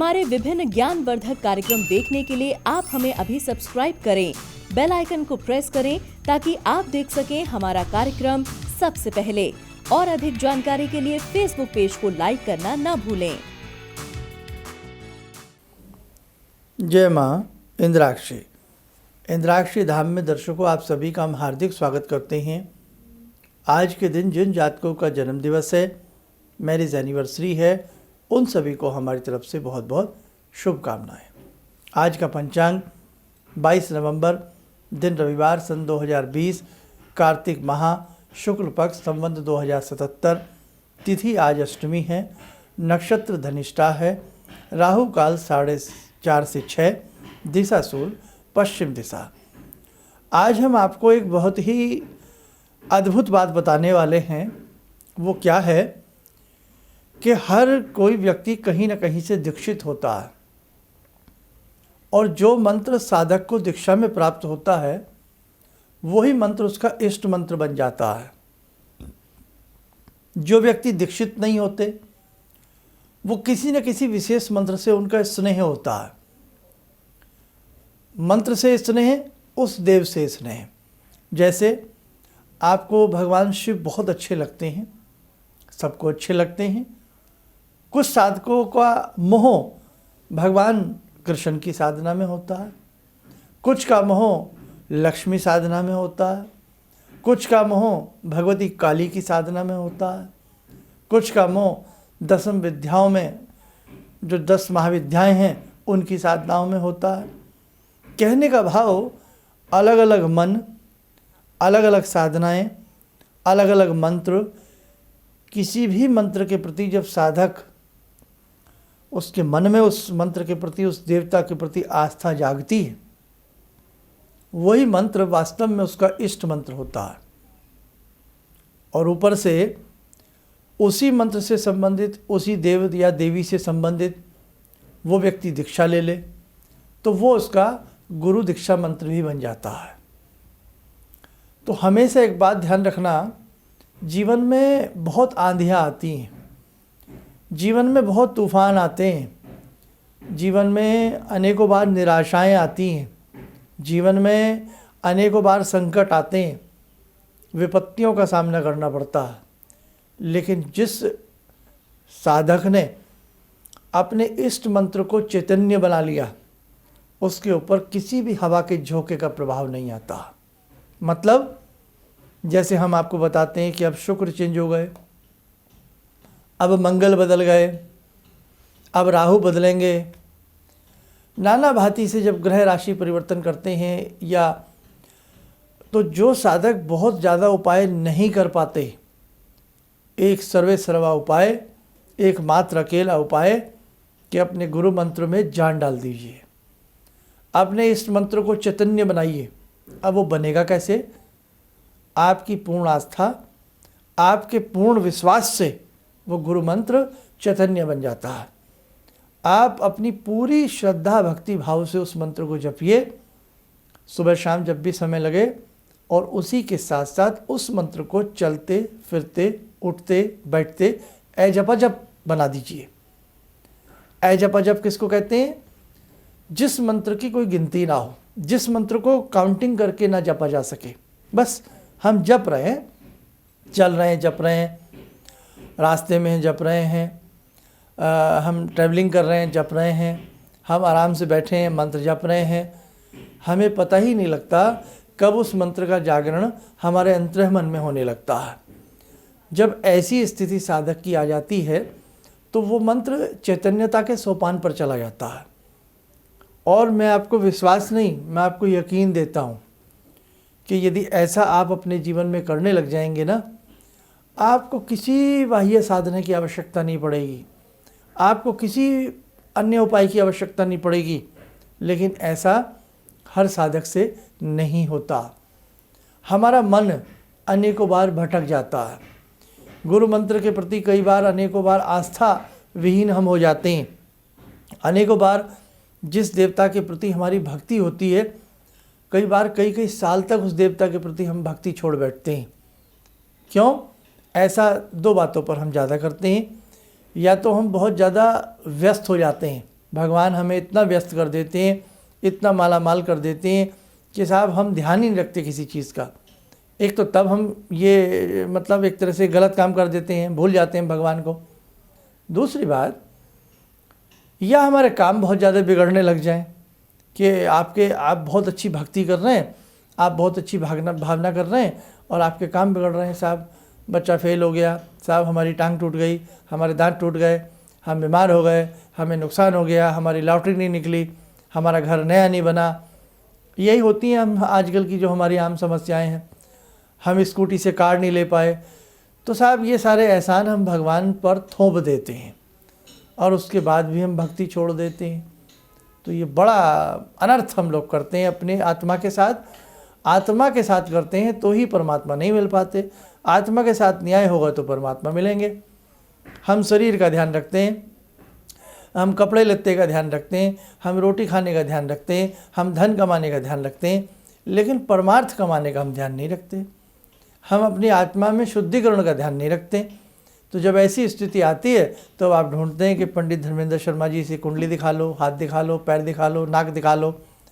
हमारे विभिन्न ज्ञानवर्धक कार्यक्रम देखने के लिए आप हमें अभी सब्सक्राइब करें, बेल आइकन को प्रेस करें ताकि आप देख सकें हमारा कार्यक्रम सबसे पहले। और अधिक जानकारी के लिए फेसबुक पेज को लाइक करना न भूलें। जय माँ इंद्राक्षी। इंद्राक्षी धाम में दर्शकों, आप सभी का हम हार्दिक स्वागत करते हैं। आज के दिन जिन जातकों का जन्म दिवस है, मैरिज एनिवर्सरी है, उन सभी को हमारी तरफ से बहुत बहुत शुभकामनाएं। आज का पंचांग 22 नवंबर, दिन रविवार, सन 2020, कार्तिक माह, शुक्ल पक्ष, संवत 2077, तिथि आज अष्टमी है, नक्षत्र धनिष्ठा है, राहु काल 4:30 से 6, दिशा सूर्य पश्चिम दिशा। आज हम आपको एक बहुत ही अद्भुत बात बताने वाले हैं। वो क्या है कि हर कोई व्यक्ति कहीं ना कहीं से दीक्षित होता है, और जो मंत्र साधक को दीक्षा में प्राप्त होता है वही मंत्र उसका इष्ट मंत्र बन जाता है। जो व्यक्ति दीक्षित नहीं होते वो किसी न किसी विशेष मंत्र से उनका स्नेह होता है। मंत्र से स्नेह, उस देव से स्नेह। जैसे आपको भगवान शिव बहुत अच्छे लगते हैं, सबको अच्छे लगते हैं। कुछ साधकों का मोह भगवान कृष्ण की साधना में होता है, कुछ का मोह लक्ष्मी साधना में होता है, कुछ का मोह भगवती काली की साधना में होता है, कुछ का मोह दसम विद्याओं में, जो 10 महाविद्याएं हैं उनकी साधनाओं में होता है। कहने का भाव, अलग अलग मन, अलग अलग साधनाएं, अलग अलग मंत्र। किसी भी मंत्र के प्रति जब साधक, उसके मन में उस मंत्र के प्रति, उस देवता के प्रति आस्था जागती है, वही मंत्र वास्तव में उसका इष्ट मंत्र होता है। और ऊपर से उसी मंत्र से संबंधित, उसी देव या देवी से संबंधित वो व्यक्ति दीक्षा ले ले तो वो उसका गुरु दीक्षा मंत्र भी बन जाता है। तो हमेशा एक बात ध्यान रखना, जीवन में बहुत आंधियाँ आती हैं, जीवन में बहुत तूफान आते हैं, जीवन में अनेकों बार निराशाएं आती हैं, जीवन में अनेकों बार संकट आते हैं, विपत्तियों का सामना करना पड़ता है। लेकिन जिस साधक ने अपने इष्ट मंत्र को चैतन्य बना लिया, उसके ऊपर किसी भी हवा के झोंके का प्रभाव नहीं आता। मतलब जैसे हम आपको बताते हैं कि अब शुक्र चेंज हो गए, अब मंगल बदल गए, अब राहु बदलेंगे। नाना भांति से जब ग्रह राशि परिवर्तन करते हैं, या तो जो साधक बहुत ज़्यादा उपाय नहीं कर पाते, एक सर्वे सर्वा उपाय, एकमात्र अकेला उपाय कि अपने गुरु मंत्र में जान डाल दीजिए, अपने इस मंत्र को चैतन्य बनाइए। अब वो बनेगा कैसे? आपकी पूर्ण आस्था, आपके पूर्ण विश्वास से वो गुरु मंत्र चैतन्य बन जाता है। आप अपनी पूरी श्रद्धा भक्ति भाव से उस मंत्र को जपिए, सुबह शाम जब भी समय लगे, और उसी के साथ साथ उस मंत्र को चलते फिरते, उठते बैठते जप बना दीजिए। जप किसको कहते हैं? जिस मंत्र की कोई गिनती ना हो, जिस मंत्र को काउंटिंग करके ना जपा जा सके। बस हम जप रहे हैं, चल रहे हैं जप रहे हैं, रास्ते में जप रहे हैं, हम ट्रैवलिंग कर रहे हैं जप रहे हैं, हम आराम से बैठे हैं मंत्र जप रहे हैं। हमें पता ही नहीं लगता कब उस मंत्र का जागरण हमारे अंतर्मन में होने लगता है। जब ऐसी स्थिति साधक की आ जाती है तो वो मंत्र चैतन्यता के सोपान पर चला जाता है। और मैं आपको विश्वास नहीं, मैं आपको यकीन देता हूँ कि यदि ऐसा आप अपने जीवन में करने लग जाएंगे ना, आपको किसी बाह्य साधना की आवश्यकता नहीं पड़ेगी, आपको किसी अन्य उपाय की आवश्यकता नहीं पड़ेगी। लेकिन ऐसा हर साधक से नहीं होता। हमारा मन अनेकों बार भटक जाता है, गुरु मंत्र के प्रति कई बार अनेकों बार आस्था विहीन हम हो जाते हैं। अनेकों बार जिस देवता के प्रति हमारी भक्ति होती है, कई बार कई साल तक उस देवता के प्रति हम भक्ति छोड़ बैठते हैं। क्यों? ऐसा दो बातों पर हम ज़्यादा करते हैं। या तो हम बहुत ज़्यादा व्यस्त हो जाते हैं, भगवान हमें इतना व्यस्त कर देते हैं, इतना माला माल कर देते हैं कि साहब हम ध्यान ही नहीं रखते किसी चीज़ का। एक तो तब हम ये मतलब एक तरह से गलत काम कर देते हैं, भूल जाते हैं भगवान को। दूसरी बात, या हमारे काम बहुत ज़्यादा बिगड़ने लग जाएं कि आप बहुत अच्छी भक्ति कर रहे हैं, आप बहुत अच्छी भावना कर रहे हैं और आपके काम बिगड़ रहे हैं। साहब बच्चा फेल हो गया, साहब हमारी टांग टूट गई, हमारे दांत टूट गए, हम बीमार हो गए, हमें नुकसान हो गया, हमारी लॉटरी नहीं निकली, हमारा घर नया नहीं बना। यही होती हैं हम आजकल की जो हमारी आम समस्याएं हैं। हम स्कूटी से कार नहीं ले पाए, तो साहब ये सारे एहसान हम भगवान पर थोप देते हैं और उसके बाद भी हम भक्ति छोड़ देते हैं। तो ये बड़ा अनर्थ हम लोग करते हैं अपने आत्मा के साथ। आत्मा के साथ करते हैं तो ही परमात्मा नहीं मिल पाते। आत्मा के साथ न्याय होगा तो परमात्मा मिलेंगे। हम शरीर का ध्यान रखते हैं, हम कपड़े लत्ते का ध्यान रखते हैं, हम रोटी खाने का ध्यान रखते हैं, हम धन कमाने का ध्यान रखते हैं, लेकिन परमार्थ कमाने का हम ध्यान नहीं रखते। हम अपनी आत्मा में शुद्धिकरण का ध्यान नहीं रखते। तो जब ऐसी स्थिति आती है तो आप ढूंढते हैं कि पंडित धर्मेंद्र शर्मा जी से कुंडली दिखा लो, हाथ दिखा लो, पैर दिखा लो, नाक दिखा लो,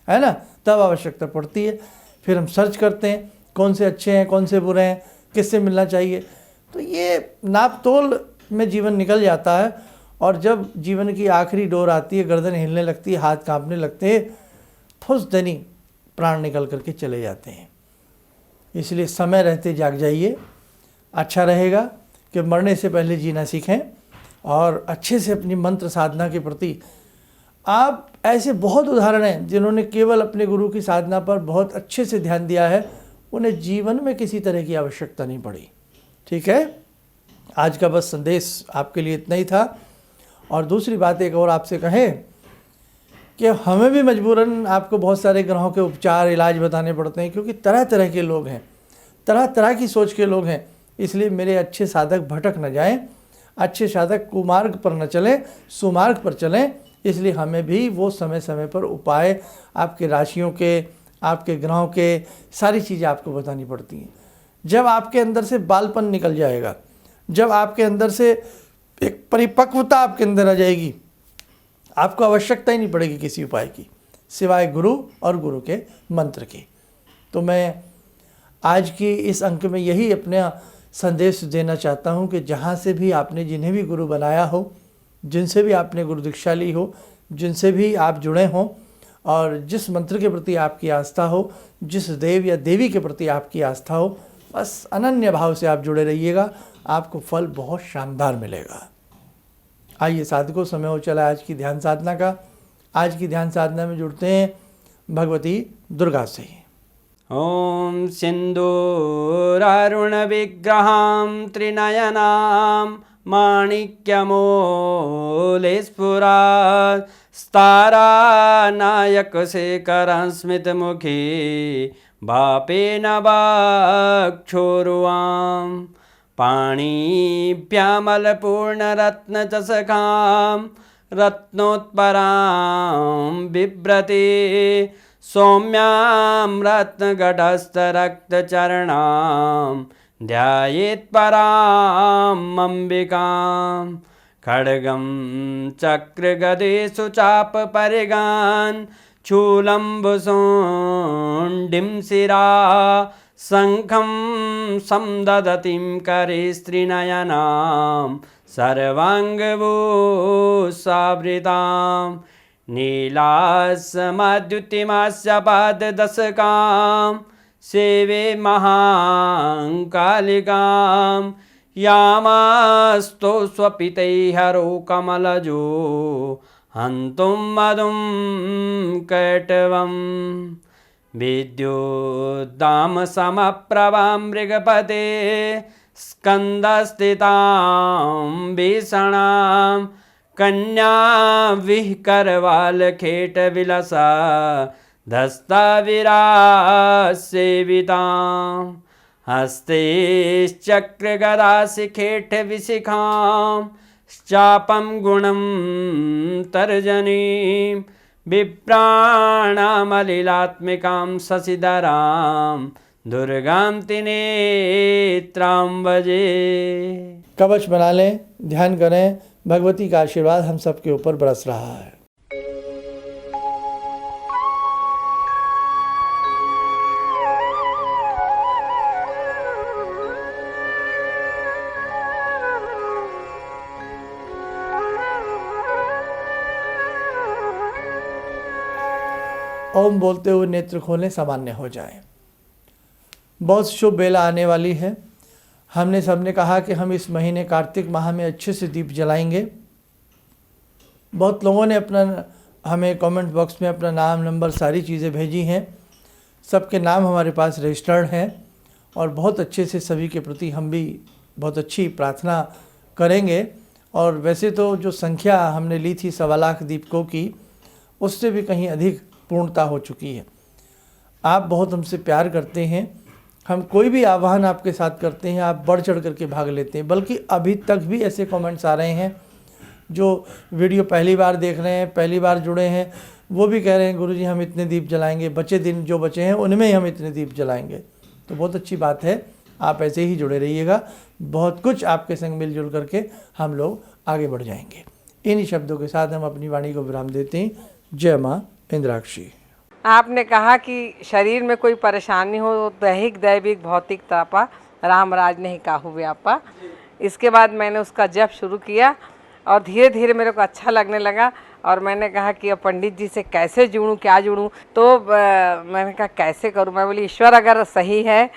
है ना। तब आवश्यकता पड़ती है। फिर हम सर्च करते हैं कौन से अच्छे हैं, कौन से बुरे हैं, किससे मिलना चाहिए। तो ये नाप तोल में जीवन निकल जाता है और जब जीवन की आखिरी डोर आती है, गर्दन हिलने लगती है, हाथ कांपने लगते हैं, फुस दनी प्राण निकल करके चले जाते हैं। इसलिए समय रहते जाग जाइए। अच्छा रहेगा कि मरने से पहले जीना सीखें और अच्छे से अपनी मंत्र साधना के प्रति आप ऐसे बहुत उदाहरण हैं जिन्होंने केवल अपने गुरु की साधना पर बहुत अच्छे से ध्यान दिया है, उन्हें जीवन में किसी तरह की आवश्यकता नहीं पड़ी। ठीक है, आज का बस संदेश आपके लिए इतना ही था। और दूसरी बात एक और आपसे कहें कि हमें भी मजबूरन आपको बहुत सारे ग्रहों के उपचार इलाज बताने पड़ते हैं, क्योंकि तरह तरह के लोग हैं, तरह तरह की सोच के लोग हैं। इसलिए मेरे अच्छे साधक भटक न जाएं, अच्छे साधक कुमार्ग पर न चलें, सुमार्ग पर चलें। इसलिए हमें भी वो समय समय पर उपाय आपके राशियों के, आपके ग्रहों के, सारी चीज़ें आपको बतानी पड़ती हैं। जब आपके अंदर से बालपन निकल जाएगा, जब आपके अंदर से एक परिपक्वता आपके अंदर आ जाएगी, आपको आवश्यकता ही नहीं पड़ेगी किसी उपाय की सिवाय गुरु और गुरु के मंत्र की। तो मैं आज की इस अंक में यही अपना संदेश देना चाहता हूँ कि जहाँ से भी आपने जिन्हें भी गुरु बनाया हो, जिनसे भी आपने गुरु दीक्षा ली हो, जिनसे भी आप जुड़े हों और जिस मंत्र के प्रति आपकी आस्था हो, जिस देव या देवी के प्रति आपकी आस्था हो, बस अनन्य भाव से आप जुड़े रहिएगा, आपको फल बहुत शानदार मिलेगा। आइए साधकों, समय हो चला आज की ध्यान साधना का। आज की ध्यान साधना में जुड़ते हैं भगवती दुर्गा से। ॐ सिन्दूरारुणविग्रहां त्रिनयनां माणिक्यमूलस्फुरात् स्तारानायकशेखरं स्मितमुखी भापेन वाक्षोरुवां पाणिभ्यामलपूर्णरत्नचषकां रत्नोत्परां बिभ्रति सौम्यां रत्नगटस्थरक्तचरणां ध्यायेत् पराम् अम्बिकां खड्गं चक्रगदेषु चापपरिगान् शूलम्बुशोण्डिं शिरा शङ्खं समदधतीं करे स्त्रीनयनां सर्वाङ्गभूषावृतां नीलासमद्युतिमास्य पाददशकां सेवे महाकालिकां यामास्तो स्वपितैहरो कमलजो हन्तुं मधुं कैटवं विद्युद्दामसमप्रभां मृगपते स्कन्दस्थितां भीषणां कन्याविहकरवालखेटविलसा धस्ताविरासेवितां हस्तैश्चक्रगदाशिखेटविशिखां चापं गुणं तर्जनीं विप्राणामलिलात्मिकां शशिधरां दुर्गां त्रिनेत्रां भजे। कवच बना लें, ध्यान करें, भगवती का आशीर्वाद हम सबके ऊपर बरस रहा है। ओम बोलते हुए नेत्र खोलें, सामान्य हो जाए। बहुत शुभ बेला आने वाली है। हमने सबने कहा कि हम इस महीने कार्तिक माह में अच्छे से दीप जलाएंगे। बहुत लोगों ने हमें कमेंट बॉक्स में अपना नाम, नंबर, सारी चीज़ें भेजी हैं। सबके नाम हमारे पास रजिस्टर्ड हैं और बहुत अच्छे से सभी के प्रति हम भी बहुत अच्छी प्रार्थना करेंगे। और वैसे तो जो संख्या हमने ली थी 1.25 लाख दीपकों की, उससे भी कहीं अधिक पूर्णता हो चुकी है। आप बहुत हमसे प्यार करते हैं। हम कोई भी आह्वान आपके साथ करते हैं, आप बढ़ चढ़ करके भाग लेते हैं। बल्कि अभी तक भी ऐसे कमेंट्स आ रहे हैं जो वीडियो पहली बार देख रहे हैं, पहली बार जुड़े हैं, वो भी कह रहे हैं गुरुजी हम इतने दीप जलाएंगे, बचे दिन जो बचे हैं उनमें ही हम इतने दीप जलाएंगे। तो बहुत अच्छी बात है, आप ऐसे ही जुड़े रहिएगा। बहुत कुछ आपके संग मिलजुल करके हम लोग आगे बढ़ जाएंगे। इन्हीं शब्दों के साथ हम अपनी वाणी को विराम देते हैं। जय माँ इंद्राक्षी। आपने कहा कि शरीर में कोई परेशानी हो, दैहिक दैविक भौतिक तापा, राम राज नहीं काहू व्यापा। इसके बाद मैंने उसका जप शुरू किया और धीरे धीरे मेरे को अच्छा लगने लगा। और मैंने कहा कि अब पंडित जी से कैसे जुड़ूं, क्या जुड़ूं। तो मैंने कहा कैसे करूं। मैं बोली ईश्वर अगर सही है,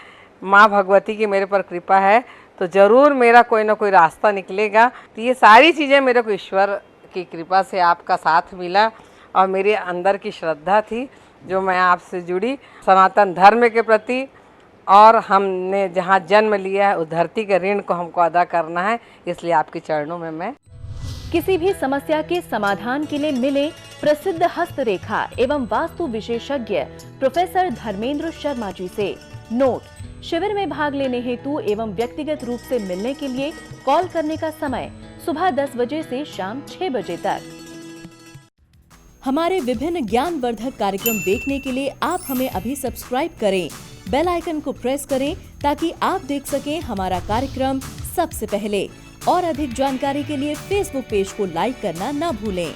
माँ भगवती की मेरे पर कृपा है, तो ज़रूर मेरा कोई ना कोई रास्ता निकलेगा। तो ये सारी चीज़ें मेरे को ईश्वर की कृपा से आपका साथ मिला और मेरे अंदर की श्रद्धा थी जो मैं आपसे जुड़ी सनातन धर्म के प्रति। और हमने जहाँ जन्म लिया है उस धरती के ऋण को हमको अदा करना है, इसलिए आपके चरणों में मैं। किसी भी समस्या के समाधान के लिए मिले प्रसिद्ध हस्तरेखा एवं वास्तु विशेषज्ञ प्रोफेसर धर्मेंद्र शर्मा जी से। नोट: शिविर में भाग लेने हेतु एवं व्यक्तिगत रूप से मिलने के लिए कॉल करने का समय सुबह 10 बजे से शाम 6 बजे तक। हमारे विभिन्न ज्ञानवर्धक कार्यक्रम देखने के लिए आप हमें अभी सब्सक्राइब करें, बेल आइकन को प्रेस करें ताकि आप देख सकें हमारा कार्यक्रम सबसे पहले। और अधिक जानकारी के लिए फेसबुक पेज को लाइक करना न भूलें।